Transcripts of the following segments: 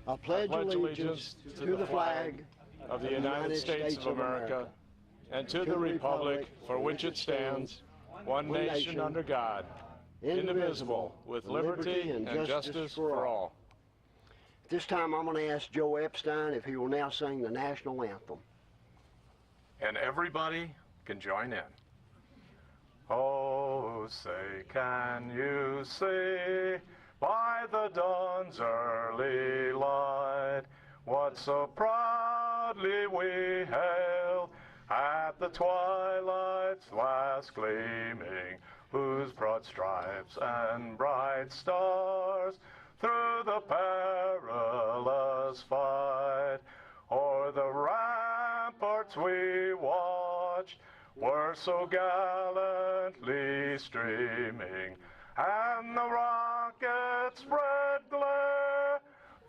I pledge allegiance to the flag of the United States of America and to the republic for which it stands, one nation under God, indivisible, with liberty and justice for all. At this time, I'm going to ask Joe Epstein if he will now sing the national anthem. And everybody can join in. Oh, say, can you see by the dawn's early light what so proudly we hailed at the twilight's last gleaming, whose broad stripes and bright stars through the perilous fight o'er the ramparts we watched were so gallantly streaming, and the rocket's red glare,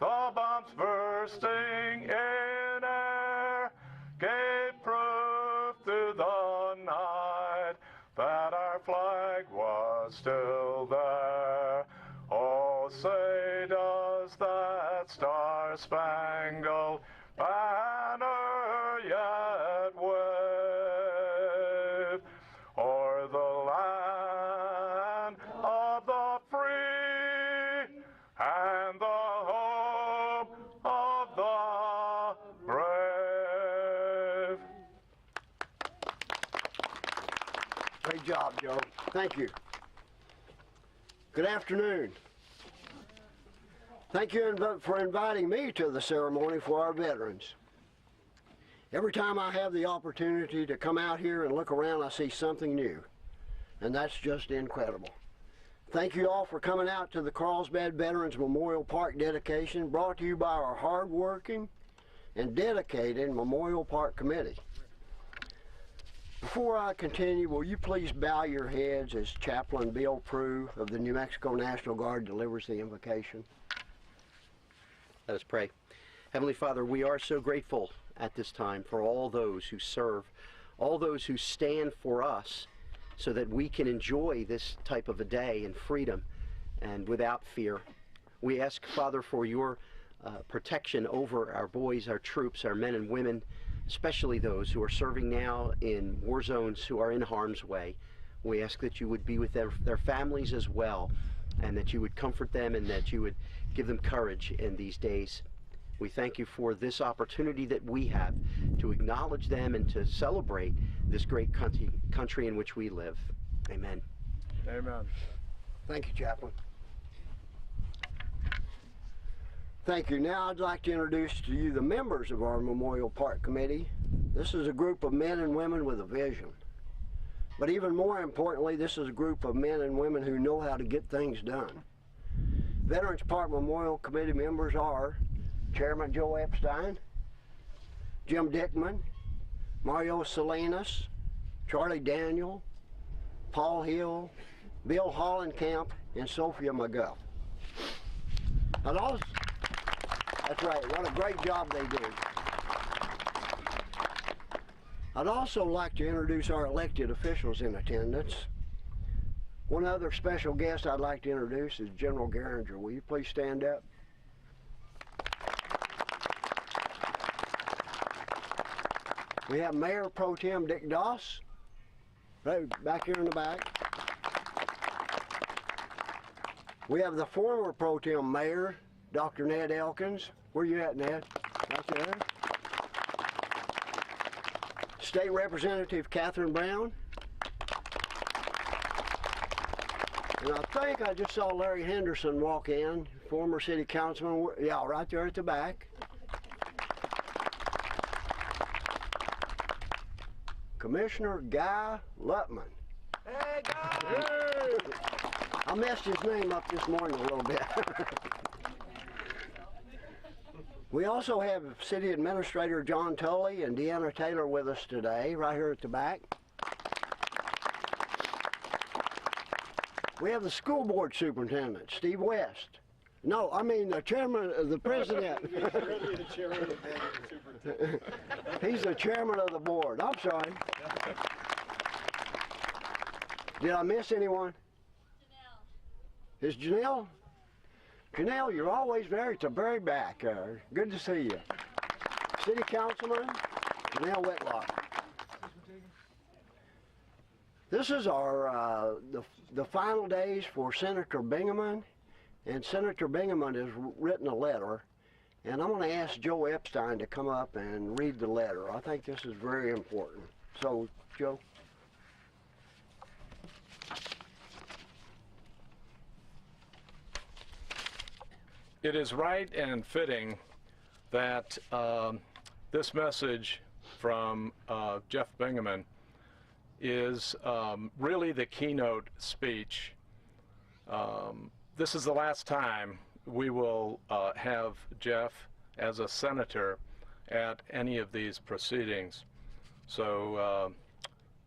the bombs bursting in air, gave proof through the night that our flag was still there. Oh, say, does that star-spangled banner yet wave o'er the land of the free and the home of the brave? Great job, Joe. Thank you. Good afternoon. Thank you for inviting me to the ceremony for our veterans. Every time I have the opportunity to come out here and look around, I see something new, and that's just incredible. Thank you all for coming out to the Carlsbad Veterans Memorial Park dedication, brought to you by our hardworking and dedicated Memorial Park Committee. Before I continue, will you please bow your heads as Chaplain Bill Prue of the New Mexico National Guard delivers the invocation? Let us pray. Heavenly Father, we are so grateful at this time for all those who serve, all those who stand for us so that we can enjoy this type of a day in freedom and without fear. We ask, Father, for your protection over our boys, our troops, our men and women, especially those who are serving now in war zones, who are in harm's way. We ask that you would be with their families as well, and that you would comfort them and that you would give them courage in these days. We thank you for this opportunity that we have to acknowledge them and to celebrate this great country in which we live. Amen. Amen. Thank you, Chaplain. Thank you. Now I'd like to introduce to you the members of our Memorial Park Committee. This is a group of men and women with a vision. But even more importantly, this is a group of men and women who know how to get things done. Veterans Park Memorial Committee members are Chairman Joe Epstein, Jim Dickman, Mario Salinas, Charlie Daniel, Paul Hill, Bill Hollenkamp, and Sophia McGuff. That's right, what a great job they do. I'd also like to introduce our elected officials in attendance. One other special guest I'd like to introduce is General Geringer. Will you please stand up? We have Mayor Pro Tem Dick Doss, right back here in the back. We have the former Pro Tem Mayor, Dr. Ned Elkins. Where you at, Ned? Right there. State Representative Catherine Brown. And I think I just saw Larry Henderson walk in, former city councilman. Yeah, right there at the back. Commissioner Guy Lutman. Hey, Guy! Hey. I messed his name up this morning a little bit. We also have City Administrator John Tully and Deanna Taylor with us today, right here at the back. We have the School Board Superintendent, Steve West. No, I mean the chairman, the president. He's really the chairman of the board of the superintendent. He's the chairman of the board. I'm sorry. Did I miss anyone? Janelle. Is Janelle? Janelle, you're always there at the very back. Good to see you. City Councilman Janelle Whitlock. This is our the final days for Senator Bingaman, and Senator Bingaman has written a letter, and I'm going to ask Joe Epstein to come up and read the letter. I think this is very important. So, Joe. It is right and fitting that this message from Jeff Bingaman is really the keynote speech. This is the last time we will have Jeff as a senator at any of these proceedings. So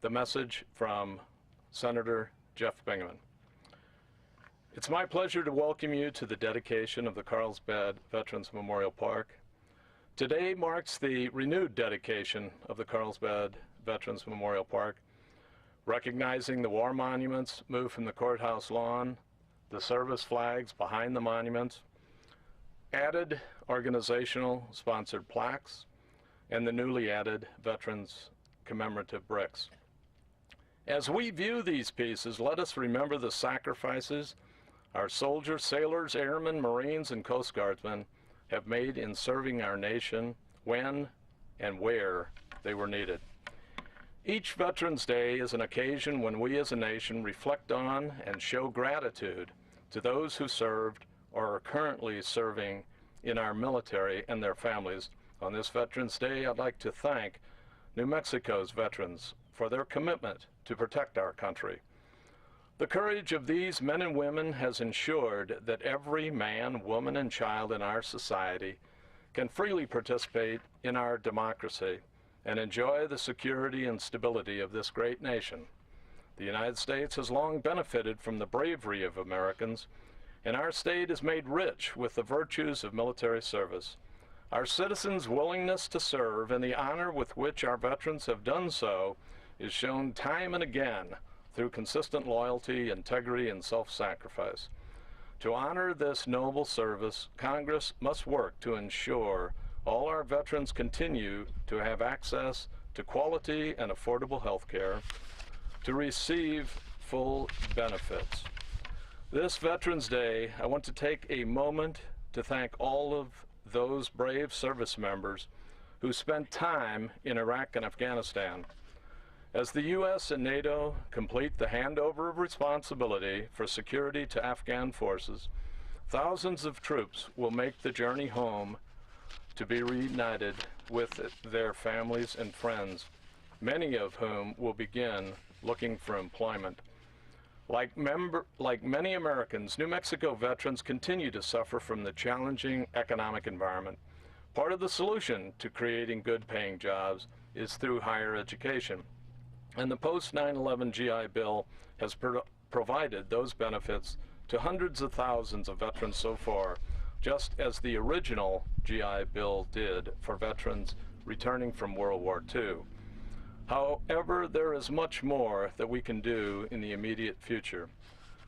the message from Senator Jeff Bingaman. It's my pleasure to welcome you to the dedication of the Carlsbad Veterans Memorial Park. Today marks the renewed dedication of the Carlsbad Veterans Memorial Park, recognizing the war monuments moved from the courthouse lawn, the service flags behind the monuments, added organizational sponsored plaques, and the newly added veterans commemorative bricks. As we view these pieces, let us remember the sacrifices our soldiers, sailors, airmen, Marines, and Coast Guardsmen have made in serving our nation when and where they were needed. Each Veterans Day is an occasion when we as a nation reflect on and show gratitude to those who served or are currently serving in our military and their families. On this Veterans Day, I'd like to thank New Mexico's veterans for their commitment to protect our country. The courage of these men and women has ensured that every man, woman, and child in our society can freely participate in our democracy and enjoy the security and stability of this great nation. The United States has long benefited from the bravery of Americans, and our state is made rich with the virtues of military service. Our citizens' willingness to serve and the honor with which our veterans have done so is shown time and again through consistent loyalty, integrity, and self-sacrifice. To honor this noble service, Congress must work to ensure all our veterans continue to have access to quality and affordable health care, to receive full benefits. This Veterans Day, I want to take a moment to thank all of those brave service members who spent time in Iraq and Afghanistan. As the U.S. and NATO complete the handover of responsibility for security to Afghan forces, thousands of troops will make the journey home to be reunited with their families and friends, many of whom will begin looking for employment. Like many Americans, New Mexico veterans continue to suffer from the challenging economic environment. Part of the solution to creating good-paying jobs is through higher education. And the post-9/11 GI Bill has provided those benefits to hundreds of thousands of veterans so far, just as the original GI Bill did for veterans returning from World War II. However, there is much more that we can do in the immediate future.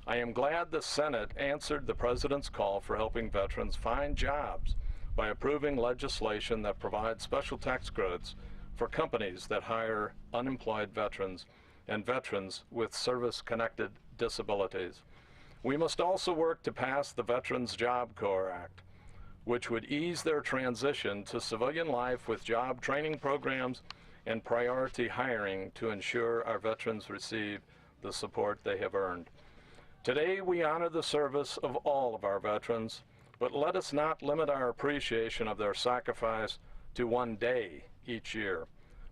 I am glad the Senate answered the President's call for helping veterans find jobs by approving legislation that provides special tax credits for companies that hire unemployed veterans and veterans with service-connected disabilities. We must also work to pass the Veterans Job Corps Act, which would ease their transition to civilian life with job training programs and priority hiring to ensure our veterans receive the support they have earned. Today, we honor the service of all of our veterans, but let us not limit our appreciation of their sacrifice to one day each year.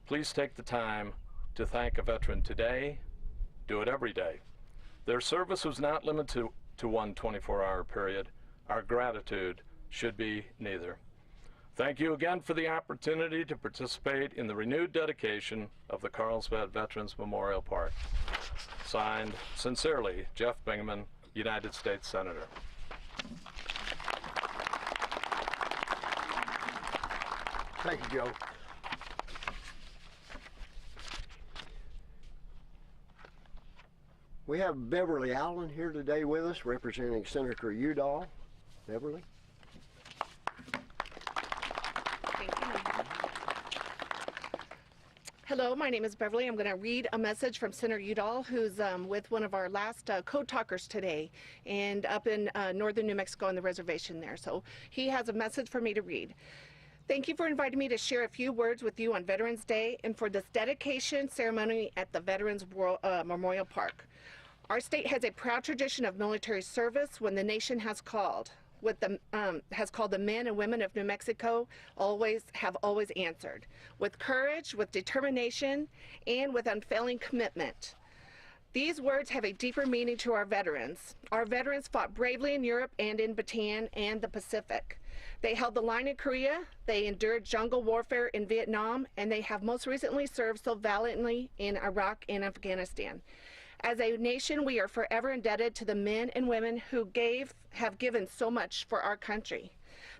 Please take the time to thank a veteran today. Do it every day. Their service was not limited to one 24-hour period. Our gratitude should be neither. Thank you again for the opportunity to participate in the renewed dedication of the Carlsbad Veterans Memorial Park. Signed, sincerely, Jeff Bingaman, United States Senator. Thank you, Joe. We have Beverly Allen here today with us, representing Senator Udall. Beverly? Thank you. Hello, my name is Beverly. I'm going to read a message from Senator Udall, who's with one of our last code talkers today, and up in northern New Mexico on the reservation there. So he has a message for me to read. Thank you for inviting me to share a few words with you on Veterans Day and for this dedication ceremony at the Veterans Memorial Park. Our state has a proud tradition of military service when the nation has called. Has called the men and women of New Mexico have always answered with courage, with determination, and with unfailing commitment. These words have a deeper meaning to our veterans. Our veterans fought bravely in Europe and in Bataan and the Pacific. They held the line in Korea, they endured jungle warfare in Vietnam, and they have most recently served so valiantly in Iraq and Afghanistan. As a nation, we are forever indebted to the men and women who have given so much for our country.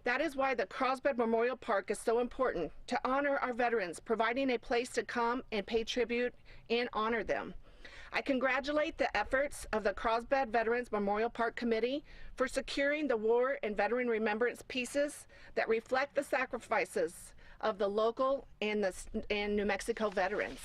That is why the Carlsbad Memorial Park is so important, to honor our veterans, providing a place to come and pay tribute and honor them. I congratulate the efforts of the Carlsbad Veterans Memorial Park Committee for securing the war and veteran remembrance pieces that reflect the sacrifices of the local and New Mexico veterans.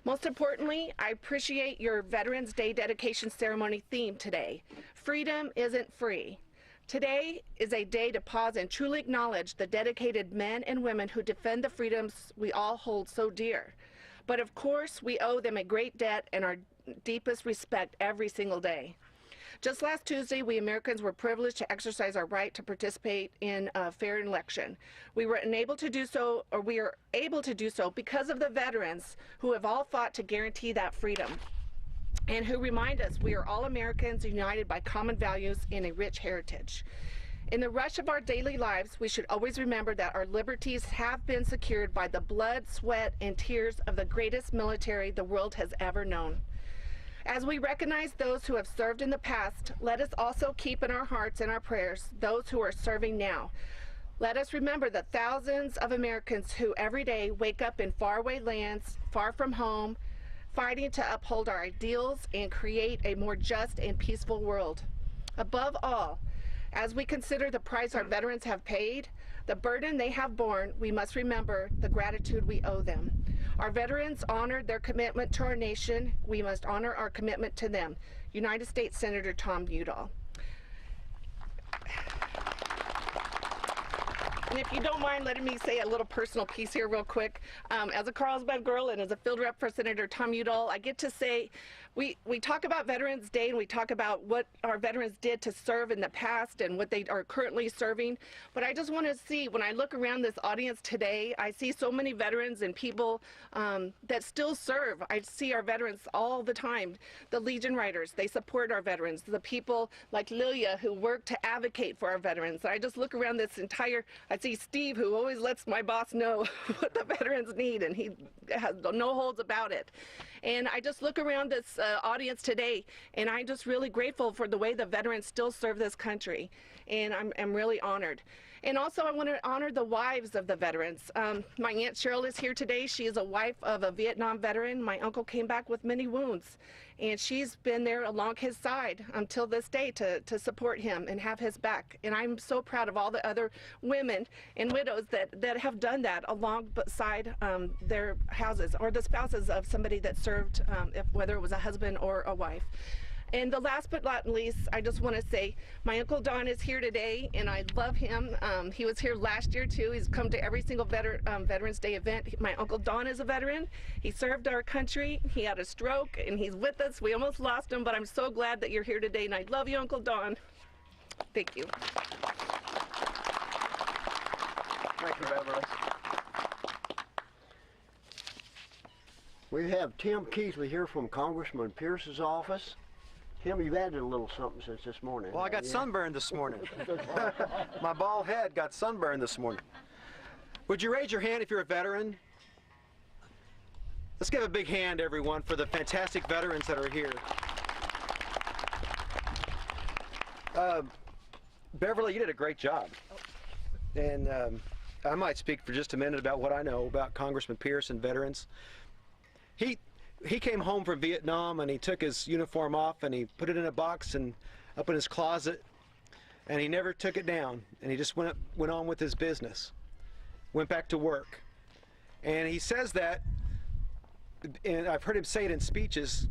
Most importantly, I appreciate your Veterans Day dedication ceremony theme today. Freedom isn't free. Today is a day to pause and truly acknowledge the dedicated men and women who defend the freedoms we all hold so dear. But of course, we owe them a great debt and our deepest respect every single day. Just last Tuesday, we Americans were privileged to exercise our right to participate in a fair election. We were unable to do so, or we are able to do so because of the veterans who have all fought to guarantee that freedom and who remind us we are all Americans united by common values and a rich heritage. In the rush of our daily lives, we should always remember that our liberties have been secured by the blood, sweat, and tears of the greatest military the world has ever known. As we recognize those who have served in the past, let us also keep in our hearts and our prayers those who are serving now. Let us remember the thousands of Americans who every day wake up in faraway lands, far from home, fighting to uphold our ideals and create a more just and peaceful world. Above all, as we consider the price our veterans have paid, the burden they have borne, we must remember the gratitude we owe them. Our veterans honored their commitment to our nation. We must honor our commitment to them. United States Senator Tom Udall. And if you don't mind letting me say a little personal piece here real quick. As a Carlsbad girl and as a field rep for Senator Tom Udall, I get to say, we talk about Veterans Day and we talk about what our veterans did to serve in the past and what they are currently serving. But I just want to see, when I look around this audience today, I see so many veterans and people that still serve. I see our veterans all the time. The Legion Riders, they support our veterans. The people like Lilia who work to advocate for our veterans. I just look around this entire, I see Steve who always lets my boss know what the veterans need, and he has no holds about it. And I just look around this audience today, and I'm just really grateful for the way the veterans still serve this country, and I'm really honored. And also I want to honor the wives of the veterans. My Aunt Cheryl is here today. She is a wife of a Vietnam veteran. My uncle came back with many wounds, and she's been there along his side until this day to support him and have his back. And I'm so proud of all the other women and widows that have done that alongside their houses or the spouses of somebody that served, whether it was a husband or a wife. And the last but not least, I just want to say my Uncle Don is here today, and I love him. He was here last year too. He's come to every single Veterans Day event. My Uncle Don is a veteran. He served our country. He had a stroke, and he's with us. We almost lost him, but I'm so glad that you're here today, and I love you, Uncle Don. Thank you. Thank you, Beverly. We have Tim Keithley here from Congressman Pierce's office. Tim, you've added a little something since this morning. Well, I got sunburned this morning. My bald head got sunburned this morning. Would you raise your hand if you're a veteran? Let's give a big hand, everyone, for the fantastic veterans that are here. Beverly, you did a great job. And I might speak for just a minute about what I know about Congressman Pierce and veterans. He came home from Vietnam, and he took his uniform off and he put it in a box and up in his closet, and he never took it down, and he just went on with his business, went back to work. And he says that, and I've heard him say it in speeches,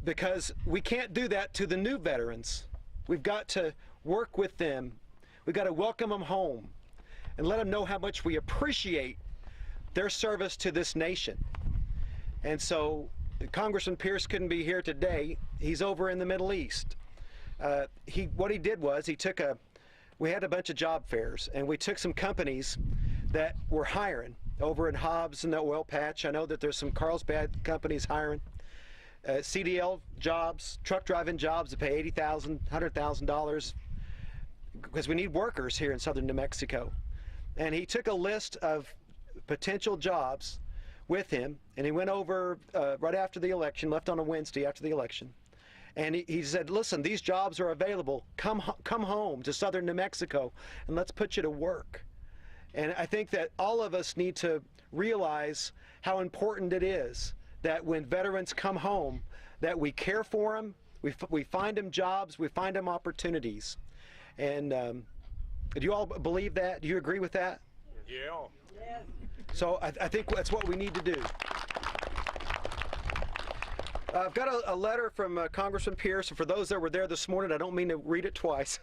because we can't do that to the new veterans. We've got to work with them. We've got to welcome them home and let them know how much we appreciate their service to this nation. And so Congressman Pierce couldn't be here today. He's over in the Middle East. What he did was we had a bunch of job fairs, and we took some companies that were hiring over in Hobbs and the oil patch. I know that there's some Carlsbad companies hiring. CDL jobs, truck driving jobs that pay $80,000, $100,000, because we need workers here in southern New Mexico. And he took a list of potential jobs with him, and he went over right after the election, left on a Wednesday after the election, and he said, listen, these jobs are available. Come home to southern New Mexico, and let's put you to work. And I think that all of us need to realize how important it is that when veterans come home, that we care for them, we find them jobs, we find them opportunities. And do you all believe that? Do you agree with that? Yeah. So I think that's what we need to do. I've got a letter from Congressman Pierce, and for those that were there this morning, I don't mean to read it twice,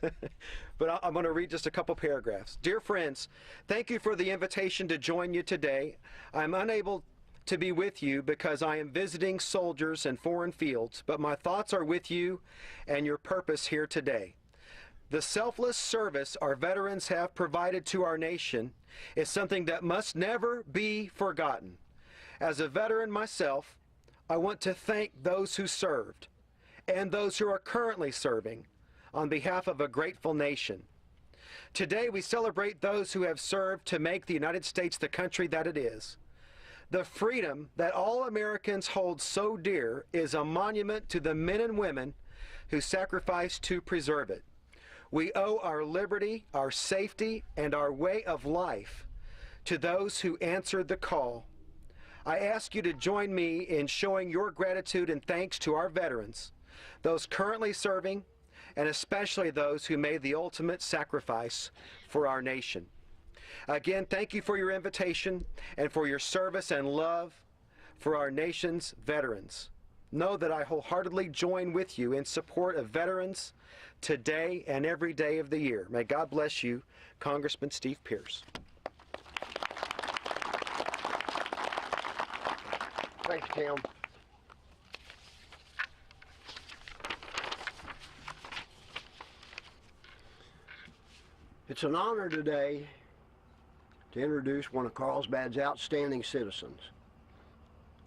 but I'm going to read just a couple paragraphs. Dear friends, thank you for the invitation to join you today. I'm unable to be with you because I am visiting soldiers in foreign fields, but my thoughts are with you and your purpose here today. The selfless service our veterans have provided to our nation is something that must never be forgotten. As a veteran myself, I want to thank those who served and those who are currently serving on behalf of a grateful nation. Today we celebrate those who have served to make the United States the country that it is. The freedom that all Americans hold so dear is a monument to the men and women who sacrificed to preserve it. We owe our liberty, our safety, and our way of life to those who answered the call. I ask you to join me in showing your gratitude and thanks to our veterans, those currently serving, and especially those who made the ultimate sacrifice for our nation. Again, thank you for your invitation and for your service and love for our nation's veterans. Know that I wholeheartedly join with you in support of veterans today and every day of the year. May God bless you, Congressman Steve Pierce. Thanks, Tim. It's an honor today to introduce one of Carlsbad's outstanding citizens.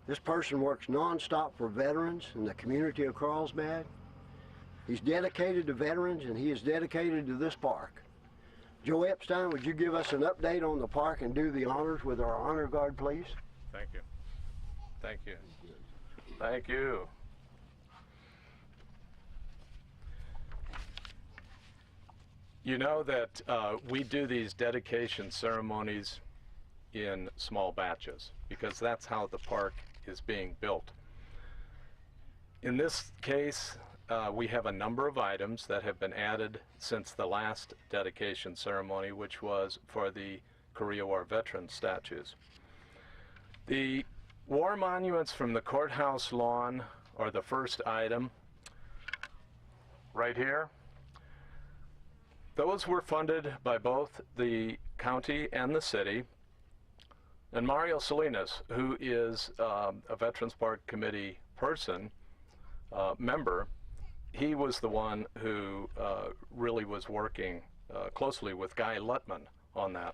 This person works nonstop for veterans in the community of Carlsbad. He's dedicated to veterans, and he is dedicated to this park. Joe Epstein, would you give us an update on the park and do the honors with our honor guard, please? Thank you. Thank you. Thank you. You know that we do these dedication ceremonies in small batches because that's how the park is being built. In this case, we have a number of items that have been added since the last dedication ceremony, which was for the Korea War veteran statues. The war monuments from the courthouse lawn are the first item right here. Those were funded by both the county and the city. And Mario Salinas, who is a Veterans Park Committee person, member, he was the one who really was working closely with Guy Lutman on that.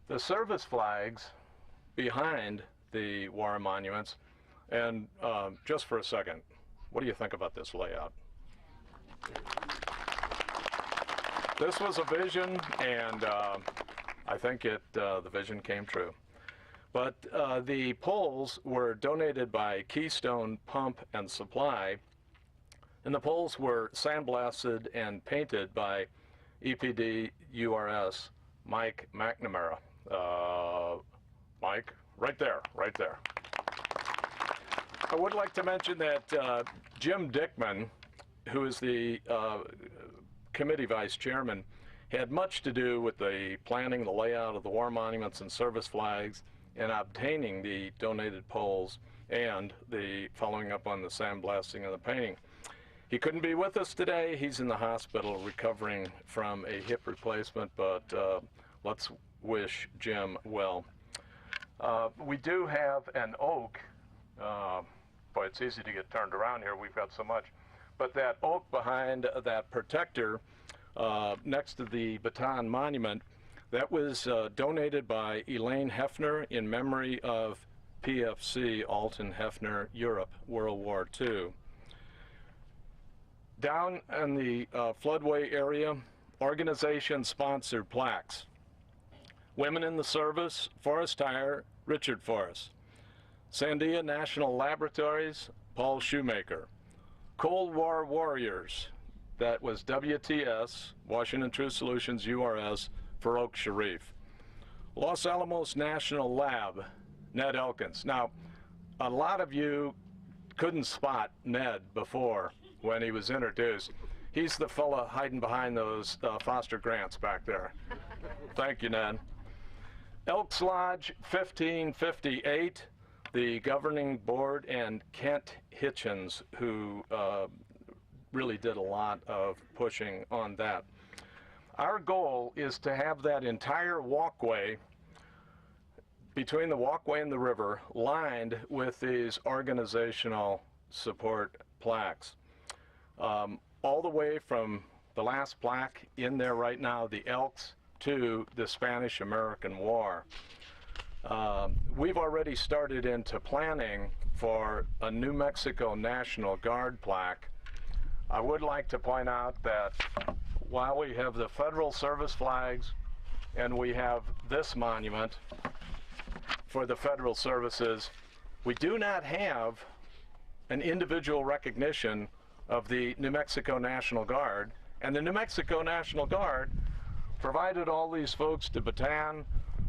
The service flags behind the war monuments, and just for a second, what do you think about this layout? This was a vision, and I think the vision came true. But the poles were donated by Keystone Pump and Supply, and the poles were sandblasted and painted by EPD URS Mike McNamara. Mike, right there, right there. I would like to mention that Jim Dickman, who is the committee vice chairman, had much to do with the planning, the layout of the war monuments and service flags, and obtaining the donated poles and the following up on the sandblasting and the painting. He couldn't be with us today. He's in the hospital recovering from a hip replacement, but let's wish Jim well. We do have an oak. Boy, it's easy to get turned around here. We've got so much. But that oak behind that protector next to the Bataan Monument, that was donated by Elaine Hefner in memory of PFC Alton Hefner, Europe, World War II. Down in the floodway area, organization-sponsored plaques. Women in the Service, Forrest Tire, Richard Forrest. Sandia National Laboratories, Paul Shoemaker. Cold War Warriors, that was WTS, Washington Truth Solutions, URS, Farouk Sharif. Los Alamos National Lab, Ned Elkins. Now, a lot of you couldn't spot Ned before when he was introduced. He's the fella hiding behind those Foster grants back there. Thank you, Ned. Elks Lodge 1558, the governing board, and Kent Hitchens, who really did a lot of pushing on that. Our goal is to have that entire walkway between the walkway and the river lined with these organizational support plaques. All the way from the last plaque in there right now, the Elks, to the Spanish-American War. We've already started into planning for a New Mexico National Guard plaque. I would like to point out that while we have the federal service flags and we have this monument for the federal services, we do not have an individual recognition of the New Mexico National Guard. And the New Mexico National Guard provided all these folks to Bataan,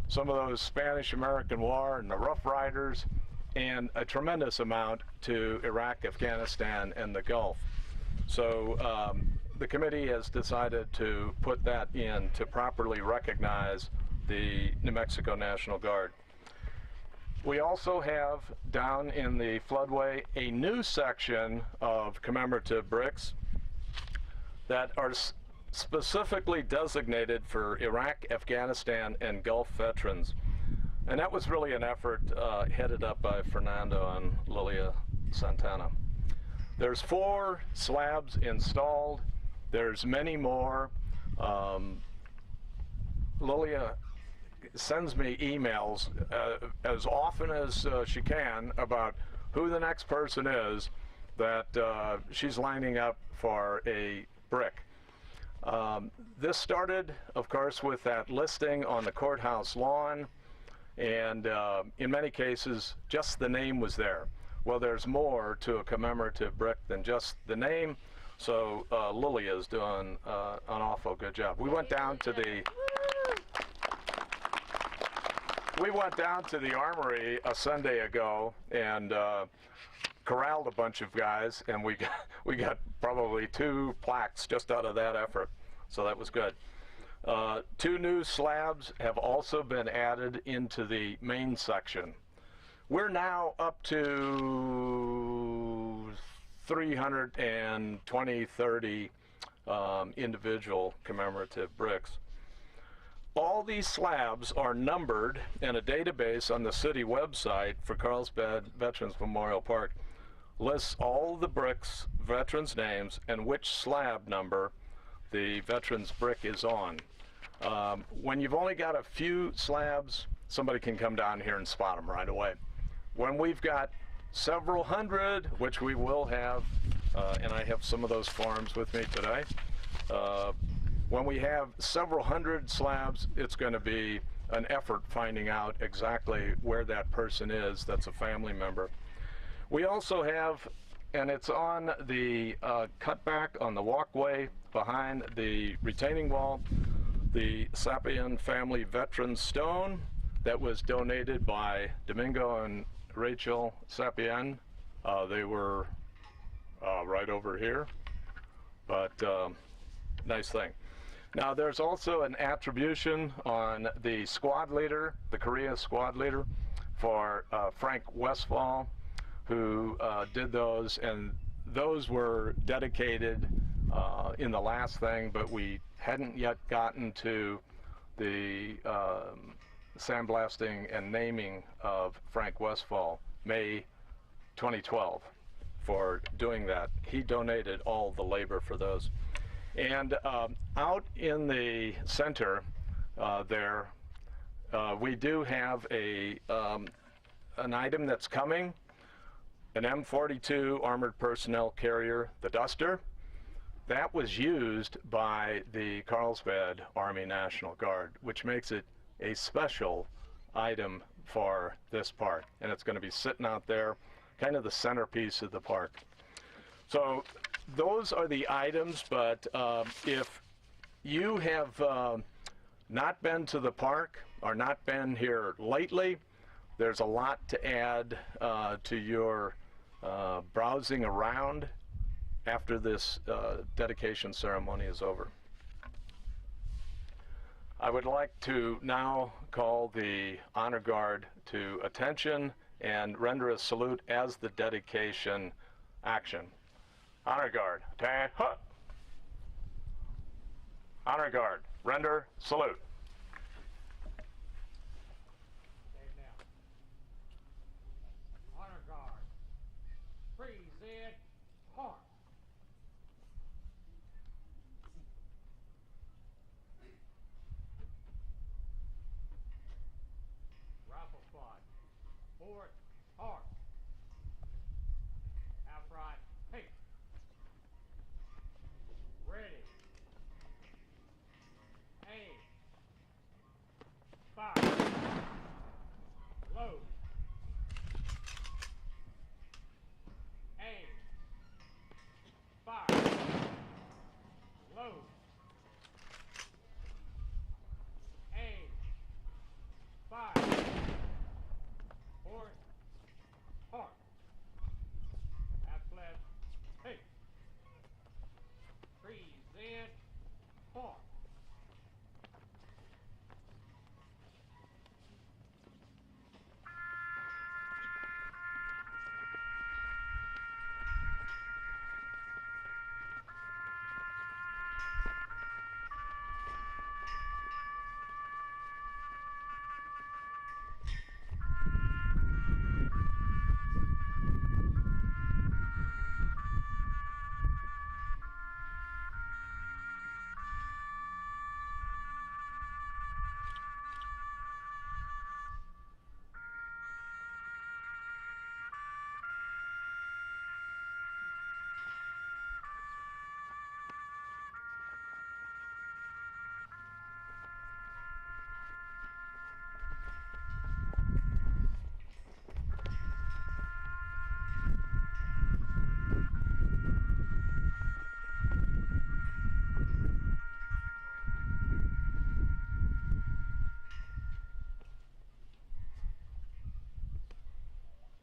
some of those Spanish-American War and the Rough Riders, and a tremendous amount to Iraq, Afghanistan, and the Gulf. So the committee has decided to put that in to properly recognize the New Mexico National Guard. We also have down in the floodway a new section of commemorative bricks that are specifically designated for Iraq, Afghanistan, and Gulf veterans. And that was really an effort headed up by Fernando and Lilia Santana. There's 4 slabs installed. There's many more. Lilia sends me emails as often as she can about who the next person is that she's lining up for a brick. This started, of course, with that listing on the courthouse lawn, and in many cases, just the name was there. Well, there's more to a commemorative brick than just the name, so Lilia is doing an awful good job. We went down to the Armory a Sunday ago and corralled a bunch of guys, and we got probably 2 plaques just out of that effort, so that was good. 2 new slabs have also been added into the main section. We're now up to 320, 30 individual commemorative bricks. All these slabs are numbered in a database on the city website for Carlsbad Veterans Memorial Park. Lists all the bricks, veterans' names, and which slab number the veteran's brick is on. When you've only got a few slabs, somebody can come down here and spot them right away. When we've got several hundred, which we will have, and I have some of those forms with me today, when we have several hundred slabs, it's going to be an effort finding out exactly where that person is that's a family member. We also have, and it's on the cutback on the walkway behind the retaining wall, the Sapien family veteran stone that was donated by Domingo and Rachel Sapien. They were right over here, but nice thing. Now there's also an attribution on the squad leader, the Korea squad leader, for Frank Westfall, who did those, and those were dedicated in the last thing, but we hadn't yet gotten to the sandblasting and naming of Frank Westfall, May 2012, for doing that. He donated all the labor for those. And out in the center there, we do have an item that's coming, an M42 armored personnel carrier, the Duster. That was used by the Carlsbad Army National Guard, which makes it a special item for this park. And it's going to be sitting out there, kind of the centerpiece of the park. So those are the items, but if you have not been to the park or not been here lately, there's a lot to add to your browsing around after this dedication ceremony is over. I would like to now call the Honor Guard to attention and render a salute as the dedication action. Honor Guard, ta-hut. Honor Guard, render salute. Honor Guard, present heart. Rifle squad, forward, heart. Outright, hey. Ready. Aim. Fire. Load. Aim. Fire. Load. Aim. Fire. Forward. Heart. Half left. Hey. Present. Heart.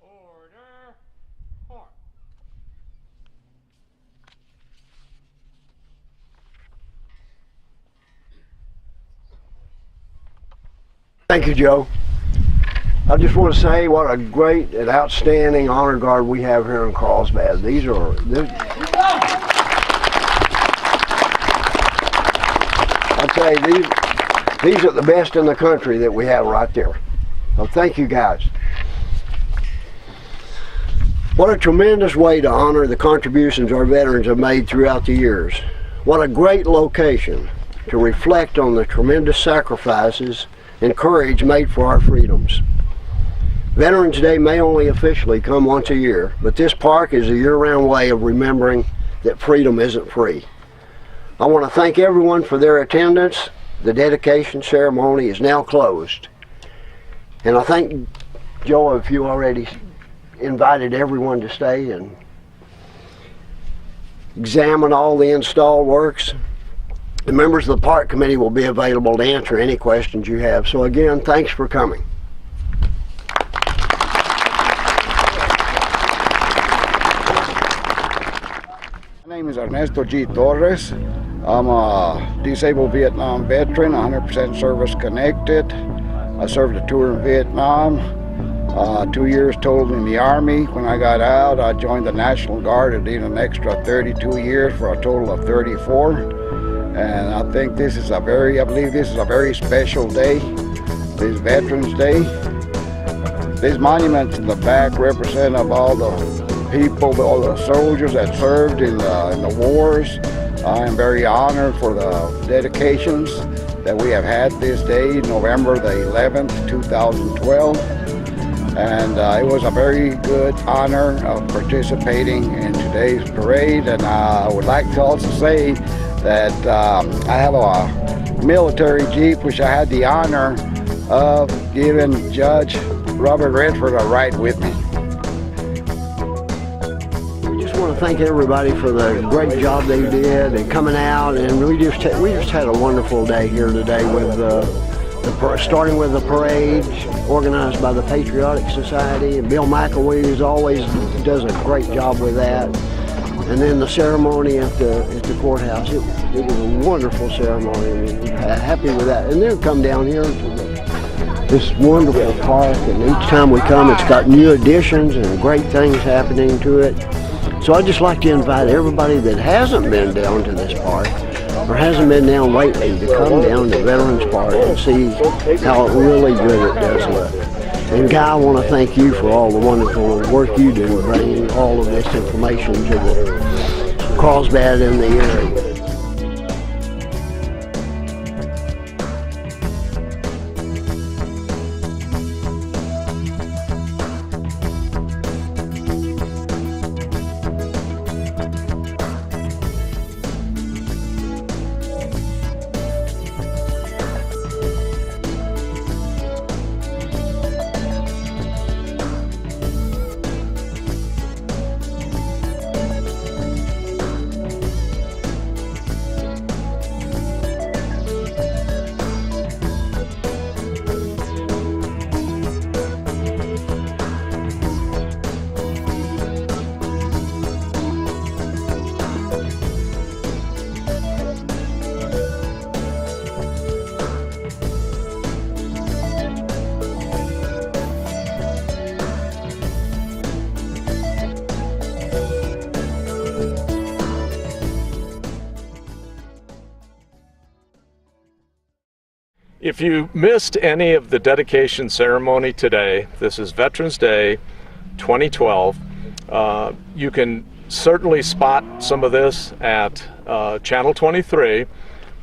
Order. Heart. Thank you, Joe. I just want to say what a great and outstanding honor guard we have here in Carlsbad. These are I'd say these are the best in the country that we have right there. So thank you guys. What a tremendous way to honor the contributions our veterans have made throughout the years. What a great location to reflect on the tremendous sacrifices and courage made for our freedoms. Veterans Day may only officially come once a year, but this park is a year-round way of remembering that freedom isn't free. I want to thank everyone for their attendance. The dedication ceremony is now closed. And I thank Joe if you already invited everyone to stay and examine all the installed works. The members of the park committee will be available to answer any questions you have. So again, thanks for coming. My name is Ernesto G. Torres. I'm a disabled Vietnam veteran, 100% service connected. I served a tour in Vietnam, 2 years total in the Army. When I got out, I joined the National Guard and did an extra 32 years for a total of 34. And I think I believe this is a very special day, this Veterans Day. These monuments in the back represent of all the people, all the soldiers that served in the wars. I am very honored for the dedications that we have had this day, November the 11th, 2012. And it was a very good honor of participating in today's parade. And I would like to also say that I have a military Jeep, which I had the honor of giving Judge Robert Redford a ride with me. We just want to thank everybody for the great job they did and coming out, and we just had a wonderful day here today with starting with the parade organized by the Patriotic Society, and Bill McElwee always does a great job with that. And then the ceremony at the courthouse, it was a wonderful ceremony. We're happy with that. And then come down here to this wonderful park, and each time we come it's got new additions and great things happening to it. So I'd just like to invite everybody that hasn't been down to this park or hasn't been down lately to come down to Veterans Park and see how really good it does look. And Guy, I want to thank you for all the wonderful work you do bringing all of this information to the Carlsbad in the area. If you missed any of the dedication ceremony today, this is Veterans Day 2012. You can certainly spot some of this at Channel 23,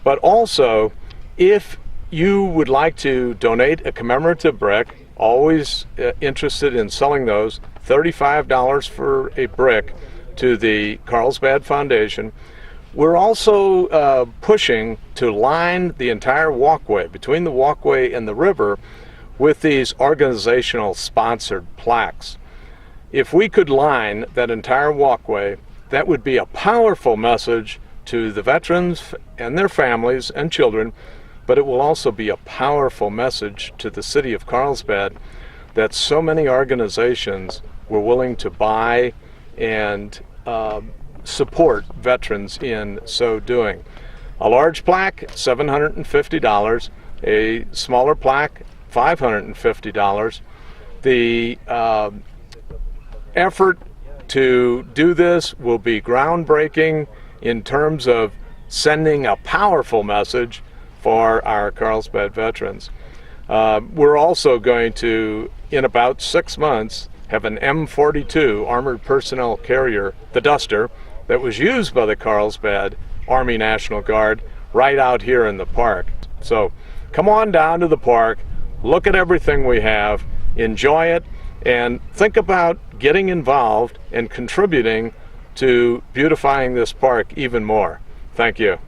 but also if you would like to donate a commemorative brick, always interested in selling those, $35 for a brick to the Carlsbad Foundation. We're also pushing to line the entire walkway, between the walkway and the river, with these organizational sponsored plaques. If we could line that entire walkway, that would be a powerful message to the veterans and their families and children, but it will also be a powerful message to the city of Carlsbad that so many organizations were willing to buy and support veterans in so doing. A large plaque, $750. A smaller plaque, $550. The effort to do this will be groundbreaking in terms of sending a powerful message for our Carlsbad veterans. We're also going to, in about 6 months, have an M42 armored personnel carrier, the Duster, that was used by the Carlsbad Army National Guard right out here in the park. So come on down to the park, look at everything we have, enjoy it, and think about getting involved and contributing to beautifying this park even more. Thank you.